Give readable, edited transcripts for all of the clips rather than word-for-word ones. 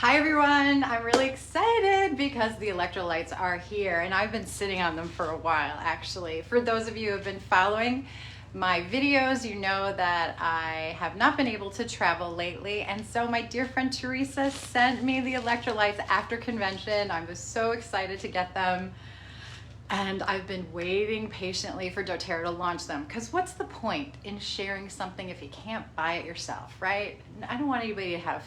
Hi everyone, I'm really excited because the electrolytes are here and I've been sitting on them for a while actually. For those of you who have been following my videos, you know that I have not been able to travel lately, and so my dear friend Teresa sent me the electrolytes after convention. I was so excited to get them. And I've been waiting patiently for doTERRA to launch them, because what's the point in sharing something if you can't buy it yourself, right? I don't want anybody to have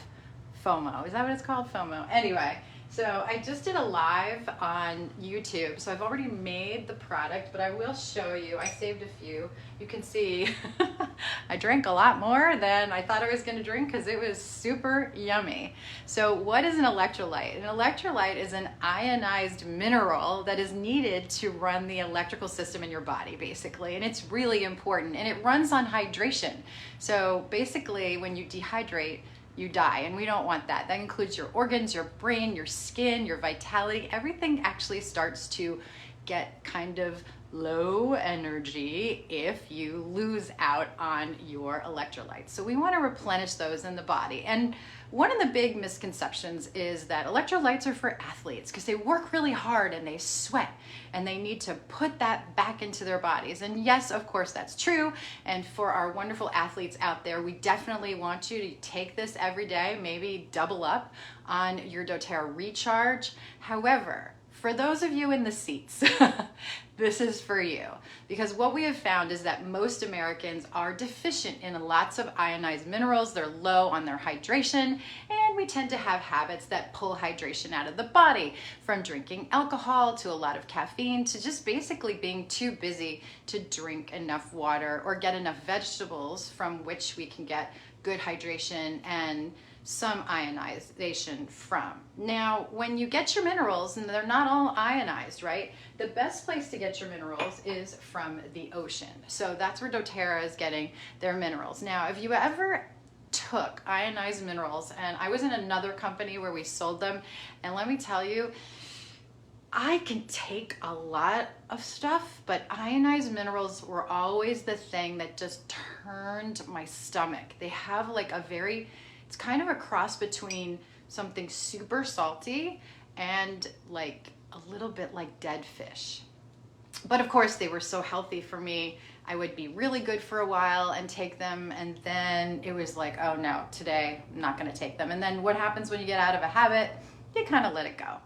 FOMO. Is that what it's called? FOMO. Anyway, so I just did a live on YouTube. So I've already made the product, but I will show you. I saved a few. You can see I drank a lot more than I thought I was going to drink because it was super yummy. So what is an electrolyte? An electrolyte is an ionized mineral that is needed to run the electrical system in your body, basically. And it's really important. And it runs on hydration. So basically, when you dehydrate, you die, and we don't want that. That includes your organs, your brain, your skin, your vitality. Everything actually starts to get kind of low energy if you lose out on your electrolytes. So we want to replenish those in the body. And one of the big misconceptions is that electrolytes are for athletes because they work really hard and they sweat and they need to put that back into their bodies. And yes, of course, that's true. And for our wonderful athletes out there, we definitely want you to take this every day, maybe double up on your doTERRA recharge. However, for those of you in the seats, this is for you, because what we have found is that most Americans are deficient in lots of ionized minerals. They're low on their hydration, and we tend to have habits that pull hydration out of the body, from drinking alcohol to a lot of caffeine to just basically being too busy to drink enough water or get enough vegetables from which we can get good hydration and some ionization from. Now, when you get your minerals, and they're not all ionized, right? The best place to get your minerals is from the ocean. So that's where doTERRA is getting their minerals. Now, if you ever took ionized minerals, and I was in another company where we sold them, and let me tell you, I can take a lot of stuff, but ionized minerals were always the thing that just turned my stomach. They have like a very, it's kind of a cross between something super salty and like a little bit like dead fish. But of course, they were so healthy for me. I would be really good for a while and take them, and then it was like, oh no, today I'm not gonna take them. And then what happens when you get out of a habit? You kind of let it go.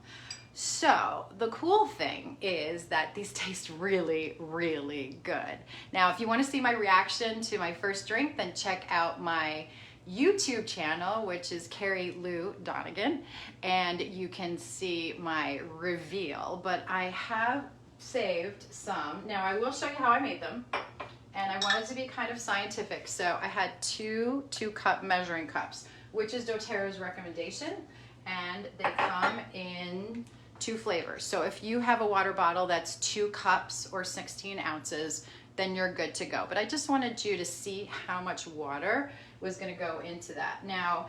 So the cool thing is that these taste really, really good. Now, if you want to see my reaction to my first drink, then check out my YouTube channel, which is Carrie Lou Donegan, and you can see my reveal. But I have saved some. Now, I will show you how I made them, and I wanted to be kind of scientific. So I had two 2-cup measuring cups, which is doTERRA's recommendation, and they come in 2 flavors. So if you have a water bottle that's 2 cups or 16 ounces, then you're good to go. But I just wanted you to see how much water was going to go into that. Now,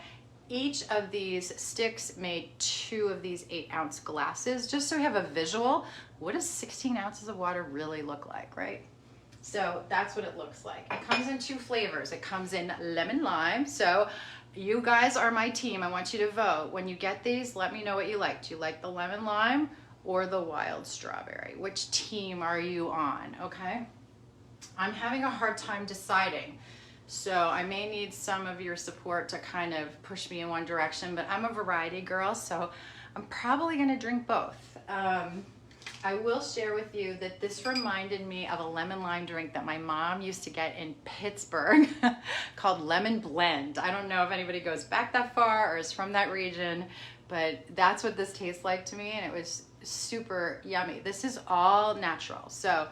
each of these sticks made 2 of these 8-ounce glasses, just so you have a visual. What does 16 ounces of water really look like, right? So that's what it looks like. It comes in 2 flavors. It comes in lemon lime. So you guys are my team. I want you to vote. When you get these, let me know what you like. Do you like the lemon lime or the wild strawberry? Which team are you on, okay? I'm having a hard time deciding. So I may need some of your support to kind of push me in one direction, but I'm a variety girl, so I'm probably gonna drink both. I will share with you that this reminded me of a lemon lime drink that my mom used to get in Pittsburgh called Lemon Blend. I don't know if anybody goes back that far or is from that region, but that's what this tastes like to me, and it was super yummy. This is all natural, so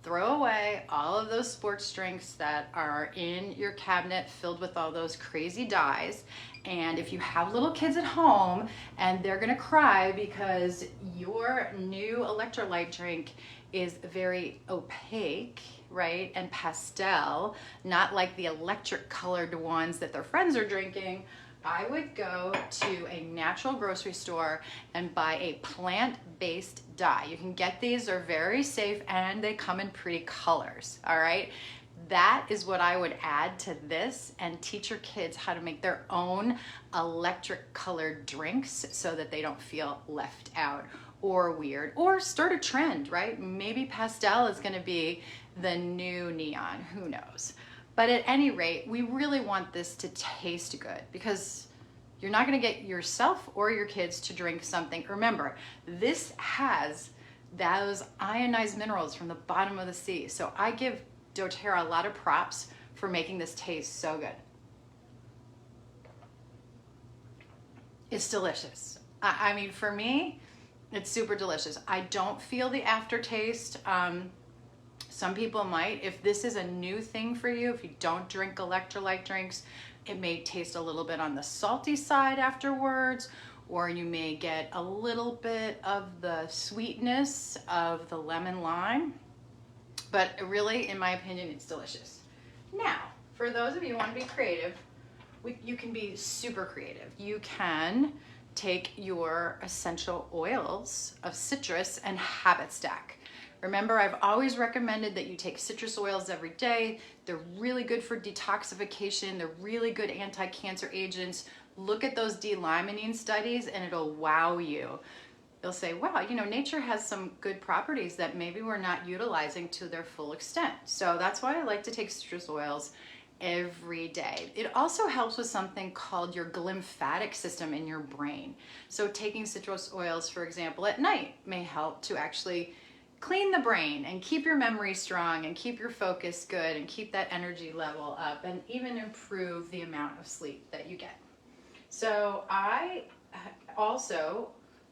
throw away all of those sports drinks that are in your cabinet filled with all those crazy dyes. And if you have little kids at home and they're gonna cry because your new electrolyte drink is very opaque, right, and pastel, not like the electric colored ones that their friends are drinking, I would go to a natural grocery store and buy a plant-based dye. You can get these, they're very safe, and they come in pretty colors, all right? That is what I would add to this, and teach your kids how to make their own electric colored drinks so that they don't feel left out or weird, or start a trend, right? Maybe pastel is going to be the new neon, who knows? But at any rate, we really want this to taste good, because you're not going to get yourself or your kids to drink something. Remember, this has those ionized minerals from the bottom of the sea. So I give doTERRA a lot of props for making this taste so good. It's delicious. I mean, for me, it's super delicious. I don't feel the aftertaste. Some people might. If this is a new thing for you, if you don't drink electrolyte drinks, it may taste a little bit on the salty side afterwards, or you may get a little bit of the sweetness of the lemon lime. But really, in my opinion, it's delicious. Now, for those of you who want to be creative, you can be super creative. You can take your essential oils of citrus and habit stack. Remember, I've always recommended that you take citrus oils every day. They're really good for detoxification. They're really good anti-cancer agents. Look at those D-limonene studies and it'll wow you. You'll say, wow, you know, nature has some good properties that maybe we're not utilizing to their full extent. So that's why I like to take citrus oils every day. It also helps with something called your glymphatic system in your brain. So taking citrus oils, for example, at night may help to actually clean the brain and keep your memory strong and keep your focus good and keep that energy level up and even improve the amount of sleep that you get. So I also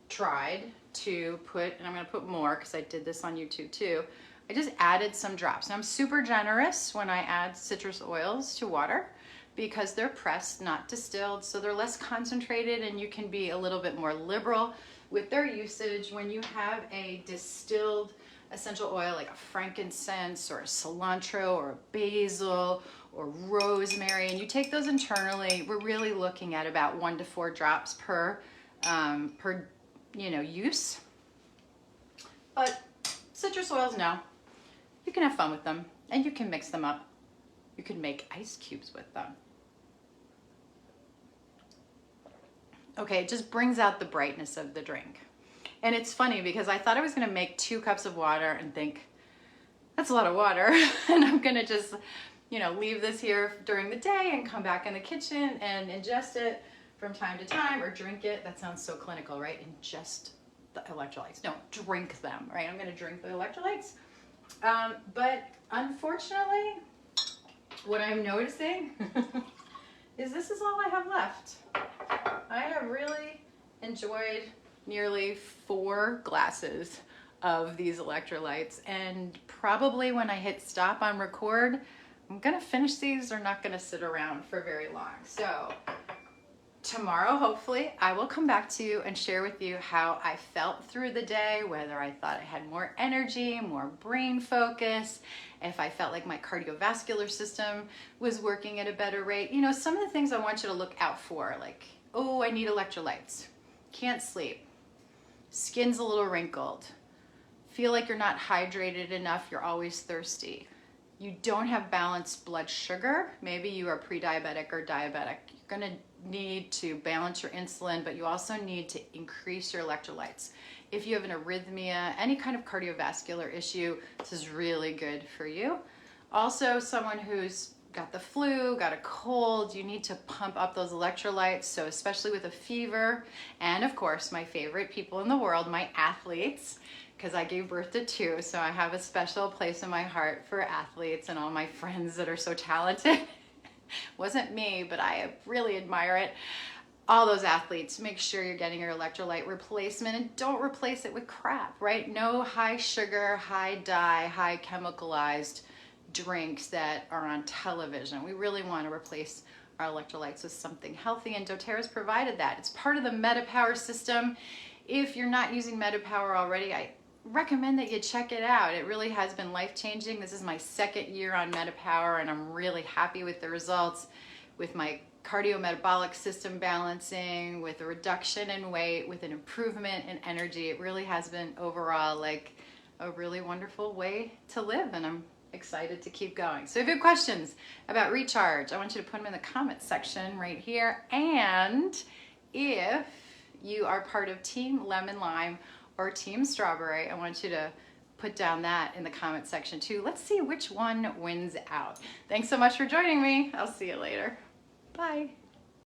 tried to put, and I'm going to put more because I did this on YouTube too, I just added some drops. Now I'm super generous when I add citrus oils to water because they're pressed, not distilled, so they're less concentrated and you can be a little bit more liberal with their usage. When you have a distilled essential oil like a frankincense or a cilantro or a basil or rosemary, and you take those internally, we're really looking at about 1 to 4 drops per use. But citrus oils, no. You can have fun with them and you can mix them up. You can make ice cubes with them. Okay, it just brings out the brightness of the drink. And it's funny because I thought I was gonna make 2 cups of water and think, that's a lot of water. And I'm gonna just, leave this here during the day and come back in the kitchen and ingest it from time to time or drink it. That sounds so clinical, right? Ingest the electrolytes. No, drink them, right? I'm gonna drink the electrolytes. But unfortunately, what I'm noticing is this is all I have left. I have really enjoyed nearly 4 glasses of these electrolytes, and probably when I hit stop on record, I'm gonna finish these. They're not gonna sit around for very long. So tomorrow, hopefully, I will come back to you and share with you how I felt through the day, whether I thought I had more energy, more brain focus, if I felt like my cardiovascular system was working at a better rate. Some of the things I want you to look out for, like, oh, I need electrolytes, can't sleep, skin's a little wrinkled, feel like you're not hydrated enough, you're always thirsty, you don't have balanced blood sugar, maybe you are pre-diabetic or diabetic. You're gonna need to balance your insulin, but you also need to increase your electrolytes. If you have an arrhythmia, any kind of cardiovascular issue, this is really good for you. Also, someone who's got the flu, got a cold, you need to pump up those electrolytes, so especially with a fever. And of course, my favorite people in the world, my athletes, because I gave birth to 2, so I have a special place in my heart for athletes and all my friends that are so talented. Wasn't me, but I really admire it. All those athletes, make sure you're getting your electrolyte replacement and don't replace it with crap, right? No high sugar, high dye, high chemicalized drinks that are on television. We really want to replace our electrolytes with something healthy, and doTERRA's provided that. It's part of the MetaPower system. If you're not using MetaPower already, I recommend that you check it out. It really has been life-changing. This is my 2nd year on MetaPower, and I'm really happy with the results, with my cardiometabolic system balancing, with a reduction in weight, with an improvement in energy. It really has been overall like a really wonderful way to live, and I'm excited to keep going. So if you have questions about recharge, I want you to put them in the comment section right here. And if you are part of Team Lemon Lime or Team Strawberry, I want you to put down that in the comment section too. Let's see which one wins out. Thanks so much for joining me. I'll see you later. Bye.